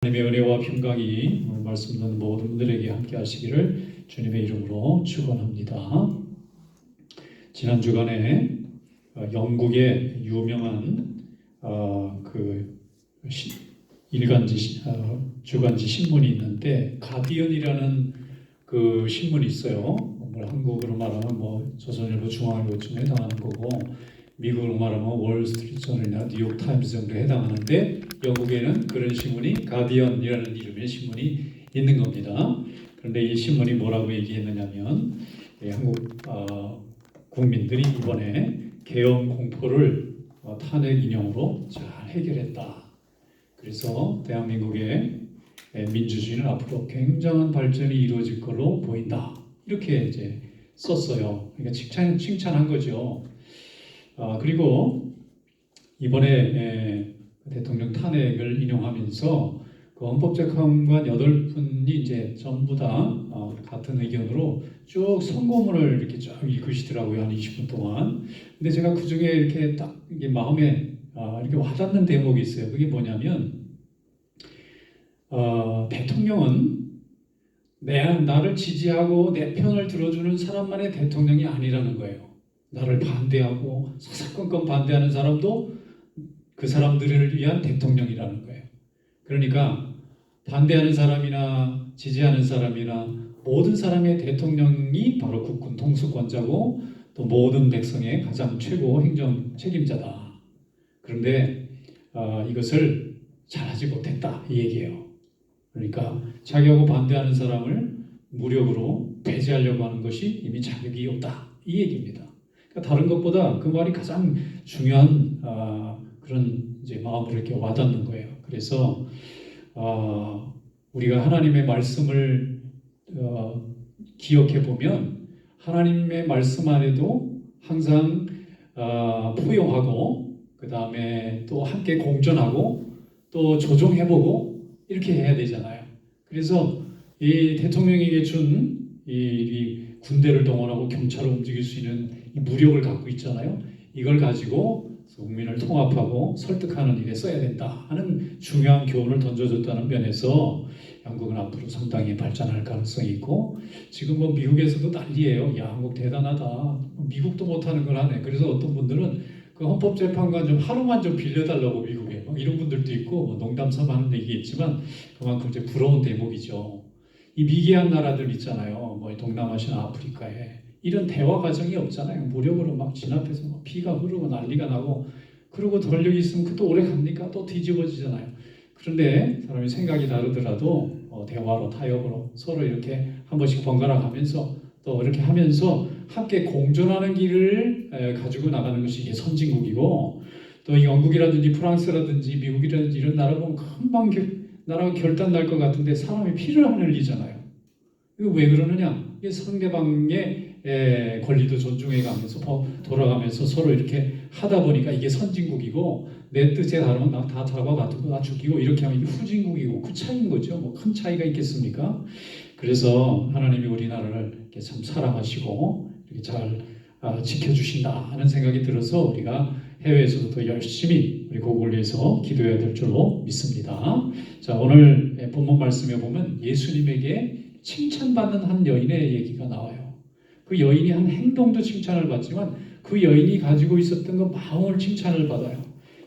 하나님의 은혜와 평강이 오늘 말씀 듣는 모든 분들에게 함께 하시기를 주님의 이름으로 축원합니다. 지난 주간에 영국의 유명한 그 일간지 주간지 신문이 있는데 가디언이라는 그 신문이 있어요. 한국으로 말하면 조선일보, 중앙일보쯤에 해당하는 거고, 미국으로 말하면 월스트리트저널이나 뉴욕 타임즈 정도에 해당하는데, 영국에는 그런 신문이 가디언이라는 이름의 신문이 있는 겁니다. 그런데 이 신문이 뭐라고 얘기했느냐면, 한국 국민들이 이번에 계엄 공포를 탄핵 인용으로 잘 해결했다. 그래서 대한민국의 민주주의는 앞으로 굉장한 발전이 이루어질 걸로 보인다. 이렇게 이제 썼어요. 그러니까 칭찬한 거죠. 그리고 이번에 대통령 탄핵을 인용하면서 그 헌법재판관 8분이 이제 전부 다 같은 의견으로 쭉 선고문을 이렇게 쭉 읽으시더라고요. 한 20분 동안. 근데 제가 그 중에 이렇게 딱 이게 마음에 이렇게 와닿는 대목이 있어요. 그게 뭐냐면, 대통령은 나를 지지하고 내 편을 들어주는 사람만의 대통령이 아니라는 거예요. 나를 반대하고 사사건건 반대하는 사람도 그 사람들을 위한 대통령이라는 거예요. 그러니까 반대하는 사람이나 지지하는 사람이나 모든 사람의 대통령이 바로 국군 통수권자고 또 모든 백성의 가장 최고 행정 책임자다. 그런데 이것을 잘하지 못했다 이 얘기예요. 그러니까 자기하고 반대하는 사람을 무력으로 배제하려고 하는 것이 이미 자격이 없다 이 얘기입니다. 그러니까 다른 것보다 그 말이 가장 중요한 그런 이제 마음으로 이렇게 와닿는 거예요. 그래서 우리가 하나님의 말씀을 기억해 보면 하나님의 말씀 안에도 항상 포용하고 그 다음에 또 함께 공존하고 또 조정해보고 이렇게 해야 되잖아요. 그래서 이 대통령에게 준 이 군대를 동원하고 경찰을 움직일 수 있는 이 무력을 갖고 있잖아요. 이걸 가지고 국민을 통합하고 설득하는 일에 써야 된다 하는 중요한 교훈을 던져줬다는 면에서 한국은 앞으로 상당히 발전할 가능성이 있고, 지금 미국에서도 난리예요. 야, 한국 대단하다. 미국도 못하는 걸 하네. 그래서 어떤 분들은 그 헌법재판관 좀 하루만 좀 빌려달라고 미국에 이런 분들도 있고, 농담 삼아 하는 얘기겠지만 그만큼 이제 부러운 대목이죠. 이 미개한 나라들 있잖아요. 동남아시아, 아프리카에 이런 대화 과정이 없잖아요. 무력으로 막 진압해서 피가 흐르고 난리가 나고, 그러고 권력이 있으면 그것도 오래 갑니까? 또 뒤집어지잖아요. 그런데 사람이 생각이 다르더라도 대화로 타협으로 서로 이렇게 한 번씩 번갈아 가면서 또 이렇게 하면서 함께 공존하는 길을 가지고 나가는 것이 이게 선진국이고, 또 영국이라든지 프랑스라든지 미국이라든지 이런 나라 보면 금방 나라가 결단 날 것 같은데 사람이 피를 안 흘리잖아요. 이거 왜 그러느냐? 이게 상대방의 권리도 존중해 가면서 돌아가면서 서로 이렇게 하다 보니까 이게 선진국이고, 내 뜻에 따르면 다 잡아가지고 나 죽이고 이렇게 하면 이게 후진국이고, 그 차이인 거죠. 큰 차이가 있겠습니까? 그래서 하나님이 우리나라를 이렇게 참 사랑하시고 이렇게 잘 지켜주신다 하는 생각이 들어서 우리가 해외에서도 더 열심히 우리 국을 위해서 기도해야 될 줄로 믿습니다. 자, 오늘 본문 말씀에 보면 예수님에게 칭찬받는 한 여인의 얘기가 나와요. 그 여인이 한 행동도 칭찬을 받지만 그 여인이 가지고 있었던 그 마음을 칭찬을 받아요.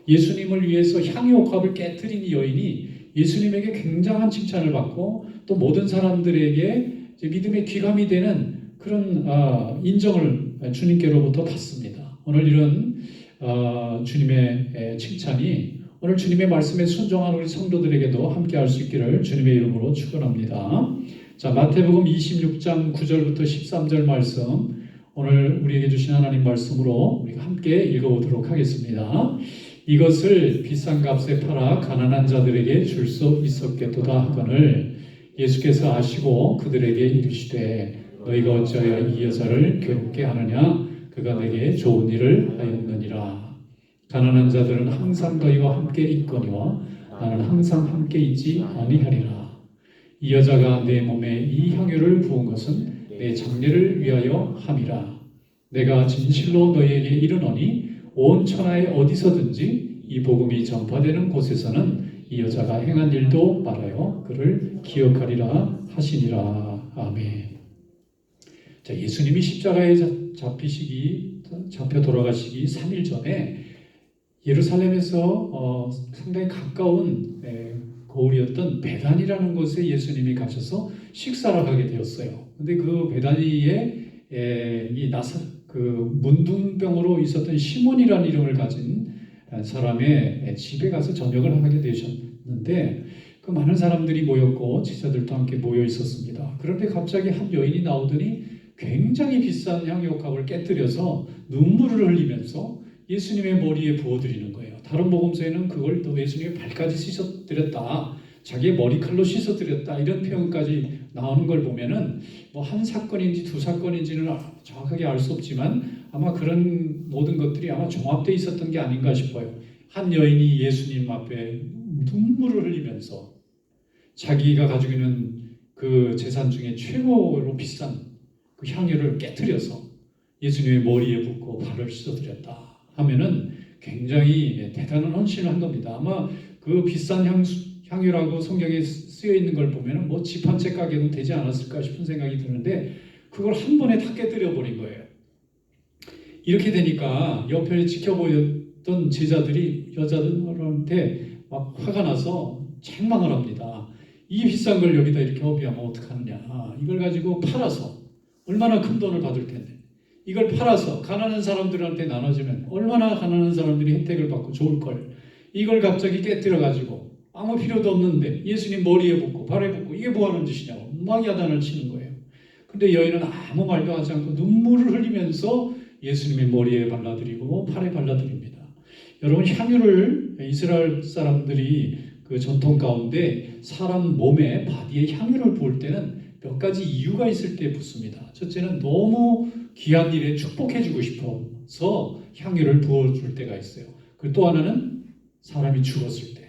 예수님을 위해서 향유옥합을 깨뜨린 이 여인이 예수님에게 굉장한 칭찬을 받고 또 모든 사람들에게 믿음의 귀감이 되는 그런 인정을 주님께로부터 받습니다. 오늘 이런 주님의 칭찬이 오늘 주님의 말씀에 순종한 우리 성도들에게도 함께 할 수 있기를 주님의 이름으로 축원합니다. 자, 마태복음 26장 9절부터 13절 말씀, 오늘 우리에게 주신 하나님 말씀으로 우리가 함께 읽어보도록 하겠습니다. 이것을 비싼 값에 팔아 가난한 자들에게 줄 수 있었겠도다 하거늘 예수께서 아시고 그들에게 이르시되 너희가 어찌하여 이 여자를 괴롭게 하느냐? 그가 내게 좋은 일을 하였느니라. 가난한 자들은 항상 너희와 함께 있거니와 나는 항상 함께 있지 아니하리라. 이 여자가 내 몸에 이 향유를 부은 것은 내 장례를 위하여 함이라. 내가 진실로 너희에게 이르노니 온 천하에 어디서든지 이 복음이 전파되는 곳에서는 이 여자가 행한 일도 말하여 그를 기억하리라 하시니라. 아멘. 자, 예수님이 십자가에 잡혀 돌아가시기 3일 전에 예루살렘에서 상당히 가까운 거울이었던 베단이라는 곳에 예수님이 가셔서 식사를 하게 되었어요. 근데 그 베다니에 그 문둥병으로 있었던 시몬이라는 이름을 가진 사람의 집에 가서 저녁을 하게 되셨는데, 그 많은 사람들이 모였고 제자들도 함께 모여 있었습니다. 그런데 갑자기 한 여인이 나오더니 굉장히 비싼 향유옥합을 깨뜨려서 눈물을 흘리면서 예수님의 머리에 부어드리는 거예요. 다른 복음서에는 그걸 또 예수님의 발까지 씻어드렸다, 자기의 머리칼로 씻어드렸다, 이런 표현까지 나오는 걸 보면은 뭐 한 사건인지 두 사건인지는 정확하게 알 수 없지만 아마 그런 모든 것들이 아마 종합되어 있었던 게 아닌가 싶어요. 한 여인이 예수님 앞에 눈물을 흘리면서 자기가 가지고 있는 그 재산 중에 최고로 비싼 그 향유를 깨뜨려서 예수님의 머리에 붓고 발을 씻어드렸다 하면은 굉장히 대단한 헌신을 한 겁니다. 아마 그 비싼 향유라고 성경에 쓰여 있는 걸 보면은 뭐 집 한 채 가격은 되지 않았을까 싶은 생각이 드는데, 그걸 한 번에 다 깨뜨려 버린 거예요. 이렇게 되니까 옆에 지켜보였던 제자들이 여자들한테 막 화가 나서 책망을 합니다. 이 비싼 걸 여기다 이렇게 허비하면 어떡하느냐, 이걸 가지고 팔아서 얼마나 큰 돈을 받을 텐데, 이걸 팔아서 가난한 사람들한테 나눠주면 얼마나 가난한 사람들이 혜택을 받고 좋을 걸, 이걸 갑자기 깨뜨려 가지고 아무 필요도 없는데 예수님 머리에 붓고 발에 붓고 이게 뭐하는 짓이냐고 막 야단을 치는 거예요. 근데 여인은 아무 말도 하지 않고 눈물을 흘리면서 예수님의 머리에 발라드리고 팔에 발라드립니다. 여러분, 향유를 이스라엘 사람들이 그 전통 가운데 사람 몸에 바디에 향유를 부을 때는 몇 가지 이유가 있을 때 붓습니다. 첫째는 너무 귀한 일에 축복해주고 싶어서 향유를 부어줄 때가 있어요. 그리고 또 하나는 사람이 죽었을 때,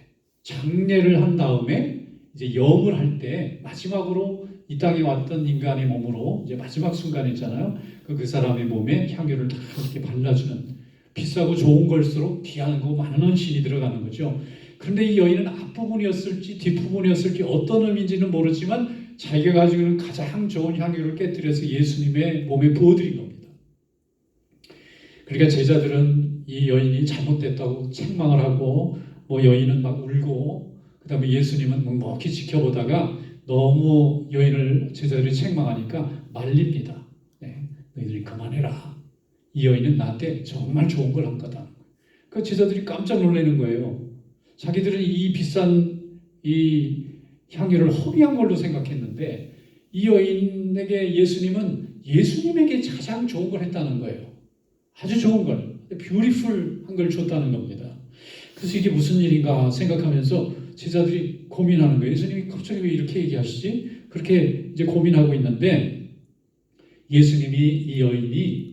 장례를 한 다음에 이제 영을 할 때 마지막으로 이 땅에 왔던 인간의 몸으로 이제 마지막 순간이잖아요. 그 사람의 몸에 향유를 다 이렇게 발라주는, 비싸고 좋은 걸수록 귀한 거 많은 헌신이 들어가는 거죠. 그런데 이 여인은 앞부분이었을지 뒷부분이었을지 어떤 의미인지는 모르지만 자기가 가지고 있는 가장 좋은 향유를 깨뜨려서 예수님의 몸에 부어드린 겁니다. 그러니까 제자들은 이 여인이 잘못됐다고 책망을 하고, 뭐 여인은 막 울고, 그 다음에 예수님은 묵묵히 지켜보다가 너무 여인을 제자들이 책망하니까 말립니다. 네, 너희들이 그만해라. 이 여인은 나한테 정말 좋은 걸 한 거다. 그 제자들이 깜짝 놀라는 거예요. 자기들은 이 비싼 이 향유를 허비한 걸로 생각했는데 이 여인에게 예수님에게 가장 좋은 걸 했다는 거예요. 아주 좋은 걸, 뷰티풀한 걸 줬다는 겁니다. 그래서 이게 무슨 일인가 생각하면서 제자들이 고민하는 거예요. 예수님이 갑자기 왜 이렇게 얘기하시지? 그렇게 이제 고민하고 있는데 예수님이 이 여인이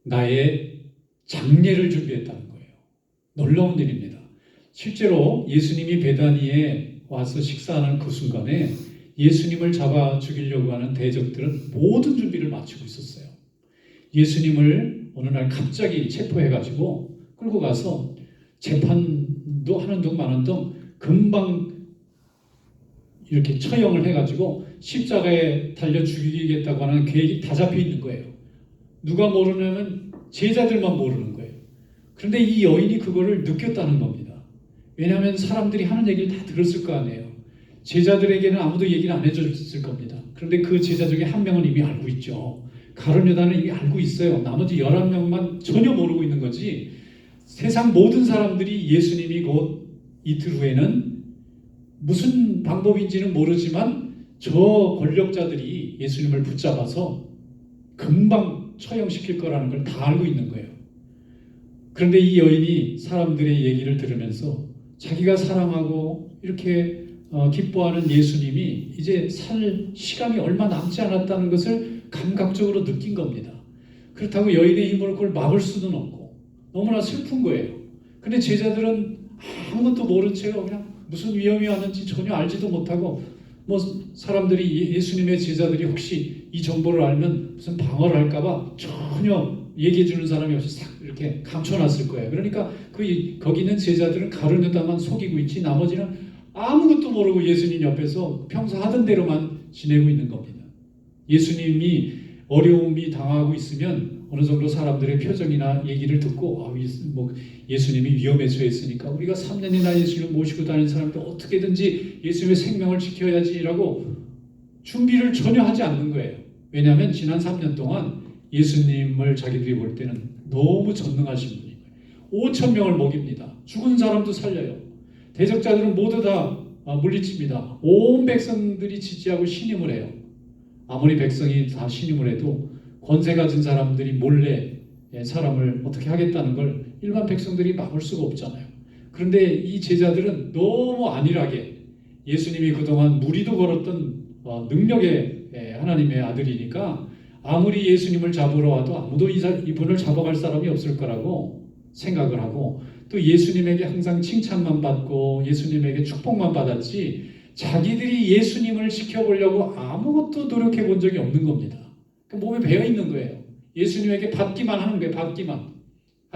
나의 장례를 준비했다는 거예요. 놀라운 일입니다. 실제로 예수님이 베다니에 와서 식사하는 그 순간에 예수님을 잡아 죽이려고 하는 대적들은 모든 준비를 마치고 있었어요. 예수님을 어느 날 갑자기 체포해가지고 끌고 가서 재판도 하는 둥 마는 둥 금방 이렇게 처형을 해가지고 십자가에 달려 죽이겠다고 하는 계획이 다 잡혀 있는 거예요. 누가 모르냐면 제자들만 모르는 거예요. 그런데 이 여인이 그거를 느꼈다는 겁니다. 왜냐하면 사람들이 하는 얘기를 다 들었을 거 아니에요. 제자들에게는 아무도 얘기를 안 해줬을 겁니다. 그런데 그 제자 중에 한 명은 이미 알고 있죠. 가룟 유다는 이미 알고 있어요. 나머지 11명만 전혀 모르고 있는 거지. 세상 모든 사람들이 예수님이 곧 이틀 후에는 무슨 방법인지는 모르지만 저 권력자들이 예수님을 붙잡아서 금방 처형시킬 거라는 걸 다 알고 있는 거예요. 그런데 이 여인이 사람들의 얘기를 들으면서 자기가 사랑하고 이렇게 기뻐하는 예수님이 이제 살 시간이 얼마 남지 않았다는 것을 감각적으로 느낀 겁니다. 그렇다고 여인의 힘으로 그걸 막을 수는 없고 너무나 슬픈 거예요. 근데 제자들은 아무것도 모른 채로 그냥 무슨 위험이 왔는지 전혀 알지도 못하고, 뭐 사람들이 예수님의 제자들이 혹시 이 정보를 알면 무슨 방어를 할까봐 전혀 얘기해 주는 사람이 없이 싹 이렇게 감춰놨을 거예요. 그러니까 거기 있는 제자들은 가룟유다만 속이고 있지 나머지는 아무것도 모르고 예수님 옆에서 평소 하던 대로만 지내고 있는 겁니다. 예수님이 어려움이 당하고 있으면 어느 정도 사람들의 표정이나 얘기를 듣고 예수님이 위험에 처했으니까 우리가 3년이나 예수님을 모시고 다니는 사람들 어떻게든지 예수님의 생명을 지켜야지라고 준비를 전혀 하지 않는 거예요. 왜냐하면 지난 3년 동안 예수님을 자기들이 볼 때는 너무 전능하신 분이에요. 5천 명을 먹입니다. 죽은 사람도 살려요. 대적자들은 모두 다 물리칩니다. 온 백성들이 지지하고 신임을 해요. 아무리 백성이 다 신임을 해도 권세 가진 사람들이 몰래 사람을 어떻게 하겠다는 걸 일반 백성들이 막을 수가 없잖아요. 그런데 이 제자들은 너무 안일하게 예수님이 그동안 무리도 걸었던 능력의 하나님의 아들이니까 아무리 예수님을 잡으러 와도 아무도 이분을 잡아갈 사람이 없을 거라고 생각을 하고 또 예수님에게 항상 칭찬만 받고 예수님에게 축복만 받았지 자기들이 예수님을 지켜보려고 아무것도 노력해 본 적이 없는 겁니다. 몸에 배어 있는 거예요. 예수님에게 받기만 하는 거예요. 받기만.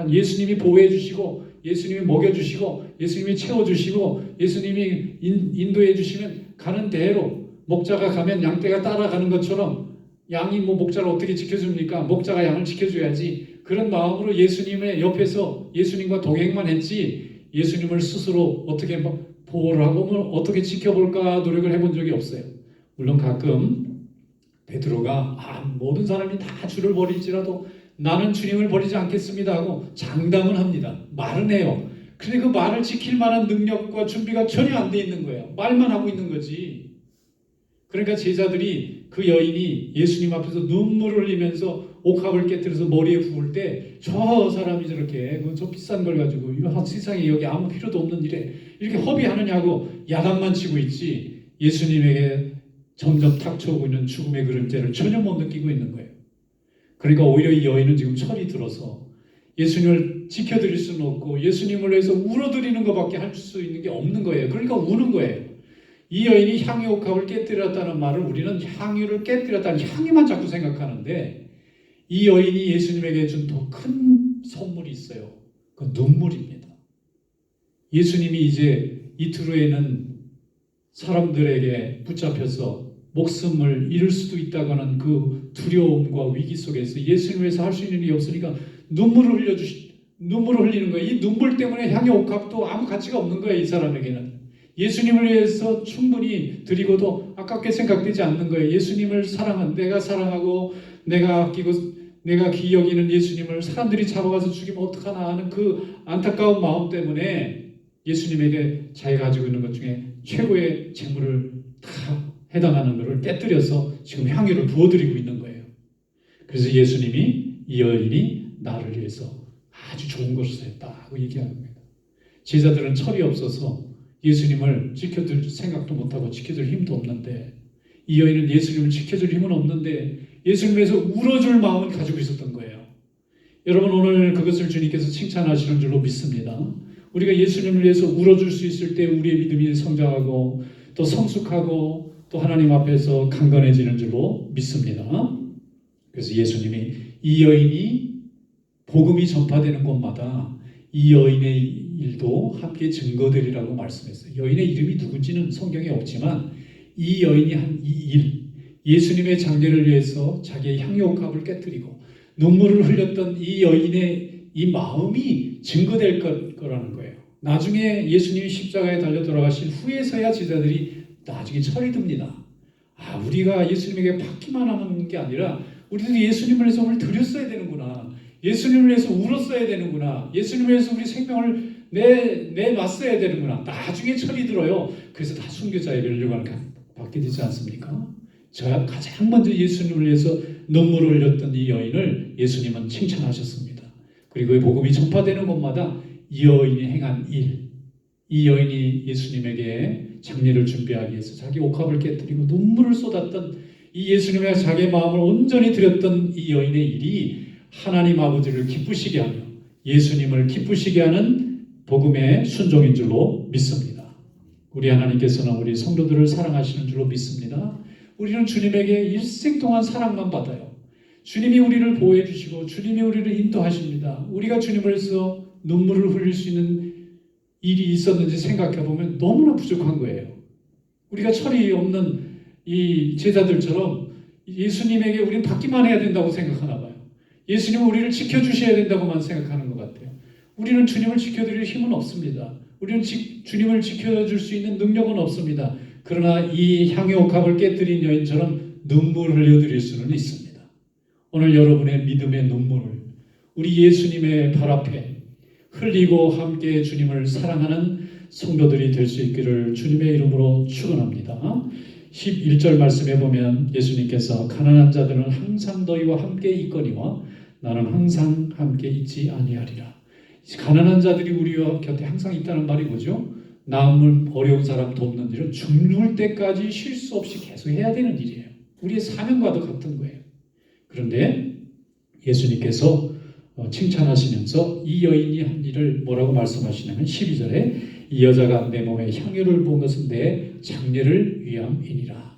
예수님이 보호해 주시고 예수님이 먹여 주시고 예수님이 채워 주시고 예수님이 인도해 주시면 가는 대로 목자가 가면 양떼가 따라가는 것처럼 양이 목자를 어떻게 지켜줍니까? 목자가 양을 지켜줘야지. 그런 마음으로 예수님의 옆에서 예수님과 동행만 했지 예수님을 스스로 어떻게 보호를 하고 어떻게 지켜볼까 노력을 해본 적이 없어요. 물론 가끔 베드로가 모든 사람이 다 주를 버릴지라도 나는 주님을 버리지 않겠습니다 하고 장담은 합니다. 말은 해요. 근데 그 말을 지킬 만한 능력과 준비가 전혀 안 돼 있는 거예요. 말만 하고 있는 거지. 그러니까 제자들이 그 여인이 예수님 앞에서 눈물을 흘리면서 옥합을 깨뜨려서 머리에 부을 때 저 사람이 저렇게 저 비싼 걸 가지고 세상에 여기 아무 필요도 없는 일에 이렇게 허비하느냐고 야단만 치고 있지 예수님에게 점점 닥쳐오고 있는 죽음의 그림자를 전혀 못 느끼고 있는 거예요. 그러니까 오히려 이 여인은 지금 철이 들어서 예수님을 지켜드릴 수는 없고 예수님을 위해서 울어드리는 것밖에 할 수 있는 게 없는 거예요. 그러니까 우는 거예요. 이 여인이 향유 옥합을 깨뜨렸다는 말을 우리는 향유를 깨뜨렸다는 향유만 자꾸 생각하는데 이 여인이 예수님에게 준 더 큰 선물이 있어요. 그 눈물입니다. 예수님이 이제 이틀 후에는 사람들에게 붙잡혀서 목숨을 잃을 수도 있다고 하는 그 두려움과 위기 속에서 예수님을 위해서 할 수 있는 일이 없으니까 눈물을 흘리는 거예요. 이 눈물 때문에 향유 옥합도 아무 가치가 없는 거예요. 이 사람에게는. 예수님을 위해서 충분히 드리고도 아깝게 생각되지 않는 거예요. 예수님을 내가 사랑하고 내가 아끼고 내가 귀히 여기는 예수님을 사람들이 잡아가서 죽이면 어떡하나 하는 그 안타까운 마음 때문에 예수님에게 자기가 가지고 있는 것 중에 최고의 재물을 다 해당하는 것을 깨뜨려서 지금 향유를 부어드리고 있는 거예요. 그래서 예수님이 이 여인이 나를 위해서 아주 좋은 것을 했다고 얘기하는 겁니다. 제자들은 철이 없어서 예수님을 지켜줄 생각도 못하고 지켜줄 힘도 없는데 이 여인은 예수님을 지켜줄 힘은 없는데 예수님에서 울어줄 마음을 가지고 있었던 거예요. 여러분 오늘 그것을 주님께서 칭찬하시는 줄로 믿습니다. 우리가 예수님을 위해서 울어줄 수 있을 때 우리의 믿음이 성장하고 또 성숙하고 또 하나님 앞에서 강건해지는 줄로 믿습니다. 그래서 예수님이 이 여인이 복음이 전파되는 곳마다 이 여인의 일도 함께 증거되리라고 말씀했어요. 여인의 이름이 누군지는 성경에 없지만 이 여인이 한 이 일, 예수님의 장례를 위해서 자기의 향유옥합을 깨뜨리고 눈물을 흘렸던 이 여인의 이 마음이 증거될 거라는 거예요. 나중에 예수님이 십자가에 달려 돌아가신 후에서야 제자들이 나중에 철이 듭니다. 우리가 예수님에게 받기만 하는 게 아니라 우리도 예수님을 위해서 오늘 드렸어야 되는구나. 예수님을 위해서 울었어야 되는구나. 예수님을 위해서 우리 생명을 내놨어야 되는구나. 나중에 철이 들어요. 그래서 다 순교자의 면류관을 받게 되지 않습니까? 저 가장 먼저 예수님을 위해서 눈물을 흘렸던 이 여인을 예수님은 칭찬하셨습니다. 그리고 복음이 전파되는 곳마다 이 여인이 행한 일, 이 여인이 예수님에게 장례를 준비하기 위해서 자기 옥합을 깨뜨리고 눈물을 쏟았던 이 예수님의 자기의 마음을 온전히 드렸던 이 여인의 일이 하나님 아버지를 기쁘시게 하며 예수님을 기쁘시게 하는 복음의 순종인 줄로 믿습니다. 우리 하나님께서는 우리 성도들을 사랑하시는 줄로 믿습니다. 우리는 주님에게 일생 동안 사랑만 받아요. 주님이 우리를 보호해 주시고 주님이 우리를 인도하십니다. 우리가 주님을 위해서 눈물을 흘릴 수 있는 일이 있었는지 생각해 보면 너무나 부족한 거예요. 우리가 철이 없는 이 제자들처럼 예수님에게 우리는 받기만 해야 된다고 생각하나 봐요. 예수님은 우리를 지켜주셔야 된다고만 생각하는 것 같아요. 우리는 주님을 지켜드릴 힘은 없습니다. 우리는 주님을 지켜줄 수 있는 능력은 없습니다. 그러나 이 향유옥합을 깨뜨린 여인처럼 눈물을 흘려드릴 수는 있습니다. 오늘 여러분의 믿음의 눈물을 우리 예수님의 발 앞에 흘리고 함께 주님을 사랑하는 성도들이 될 수 있기를 주님의 이름으로 축원합니다. 11절 말씀에 보면 예수님께서 가난한 자들은 항상 너희와 함께 있거니와 나는 항상 함께 있지 아니하리라. 가난한 자들이 우리와 곁에 항상 있다는 말이 뭐죠? 남을 어려운 사람 돕는 일은 죽을 때까지 쉴 수 없이 계속 해야 되는 일이에요. 우리의 사명과도 같은 거예요. 그런데 예수님께서 칭찬하시면서 이 여인이 한 일을 뭐라고 말씀하시냐면 12절에 이 여자가 내 몸에 향유를 부은 것은 내 장례를 위함이니라.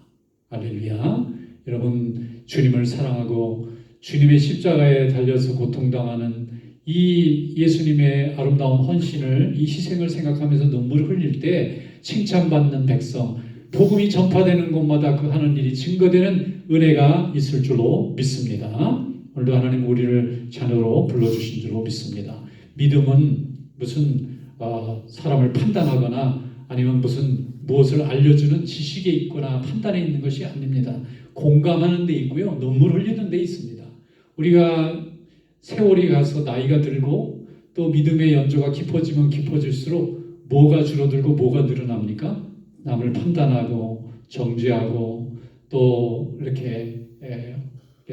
할렐루야. 여러분, 주님을 사랑하고 주님의 십자가에 달려서 고통당하는 이 예수님의 아름다운 헌신을, 이 희생을 생각하면서 눈물을 흘릴 때 칭찬받는 백성, 복음이 전파되는 곳마다 그 하는 일이 증거되는 은혜가 있을 줄로 믿습니다. 오늘도 하나님 우리를 자녀로 불러주신 줄로 믿습니다. 믿음은 무슨 사람을 판단하거나 아니면 무슨 무엇을 알려주는 지식에 있거나 판단에 있는 것이 아닙니다. 공감하는 데 있고요, 눈물 흘리는 데 있습니다. 우리가 세월이 가서 나이가 들고 또 믿음의 연조가 깊어지면 깊어질수록 뭐가 줄어들고 뭐가 늘어납니까? 남을 판단하고 정죄하고 또 이렇게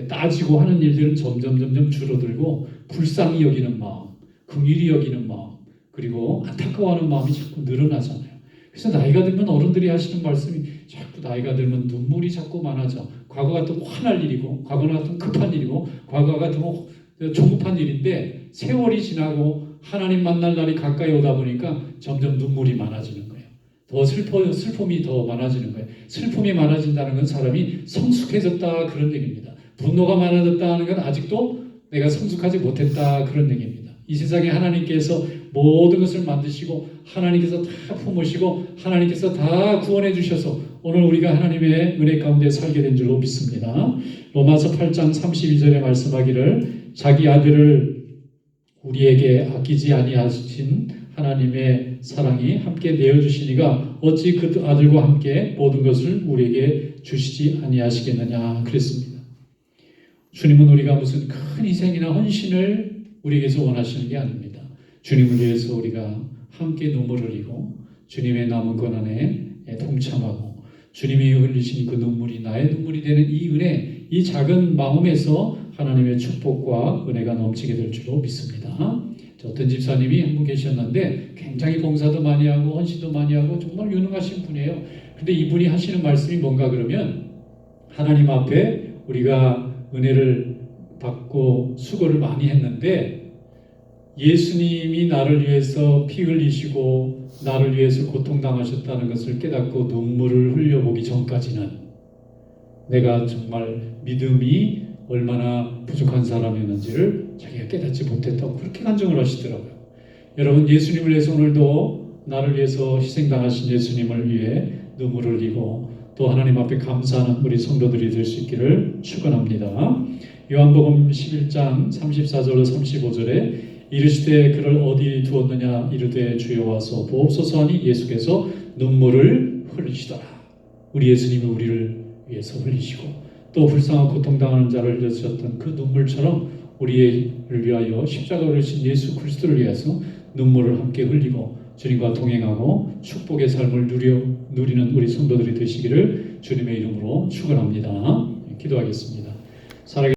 따지고 하는 일들은 점점 줄어들고 불쌍히 여기는 마음, 긍휼히 여기는 마음, 그리고 안타까워하는 마음이 자꾸 늘어나잖아요. 그래서 나이가 들면 어른들이 하시는 말씀이 자꾸 나이가 들면 눈물이 자꾸 많아져. 과거 같으면 화날 일이고, 과거 같으면 급한 일이고, 과거 같으면 조급한 일인데 세월이 지나고 하나님 만날 날이 가까이 오다 보니까 점점 눈물이 많아지는 거예요. 더 슬픔이 더 많아지는 거예요. 슬픔이 많아진다는 건 사람이 성숙해졌다 그런 얘기입니다. 분노가 많아졌다는 건 아직도 내가 성숙하지 못했다 그런 얘기입니다. 이 세상에 하나님께서 모든 것을 만드시고 하나님께서 다 품으시고 하나님께서 다 구원해 주셔서 오늘 우리가 하나님의 은혜 가운데 살게 된 줄로 믿습니다. 로마서 8장 32절에 말씀하기를 자기 아들을 우리에게 아끼지 아니하신 하나님의 사랑이 함께 내어주시니가 어찌 그 아들과 함께 모든 것을 우리에게 주시지 아니하시겠느냐 그랬습니다. 주님은 우리가 무슨 큰 희생이나 헌신을 우리에게서 원하시는 게 아닙니다. 주님을 위해서 우리가 함께 눈물을 흘리고 주님의 남은 고난에 동참하고 주님이 흘리신 그 눈물이 나의 눈물이 되는 이 은혜, 이 작은 마음에서 하나님의 축복과 은혜가 넘치게 될 줄로 믿습니다. 어떤 집사님이 한 분 계셨는데 굉장히 봉사도 많이 하고 헌신도 많이 하고 정말 유능하신 분이에요. 근데 이분이 하시는 말씀이 뭔가 그러면 하나님 앞에 우리가 은혜를 받고 수고를 많이 했는데 예수님이 나를 위해서 피 흘리시고 나를 위해서 고통당하셨다는 것을 깨닫고 눈물을 흘려보기 전까지는 내가 정말 믿음이 얼마나 부족한 사람이었는지를 자기가 깨닫지 못했다고 그렇게 간증을 하시더라고요. 여러분, 예수님을 위해서 오늘도 나를 위해서 희생당하신 예수님을 위해 눈물을 흘리고 또 하나님 앞에 감사하는 우리 성도들이 될 수 있기를 축원합니다. 요한복음 11장 34절로 35절에 이르시되 그를 어디 두었느냐 이르되 주여 와서 보옵소서 하니 예수께서 눈물을 흘리시더라. 우리 예수님이 우리를 위해서 흘리시고 또 불쌍한 고통당하는 자를 흘려주셨던 그 눈물처럼 우리를 위하여 십자가를 흘리신 예수 그리스도를 위해서 눈물을 함께 흘리고 주님과 동행하고 축복의 삶을 누리는 우리 성도들이 되시기를 주님의 이름으로 축원합니다. 기도하겠습니다.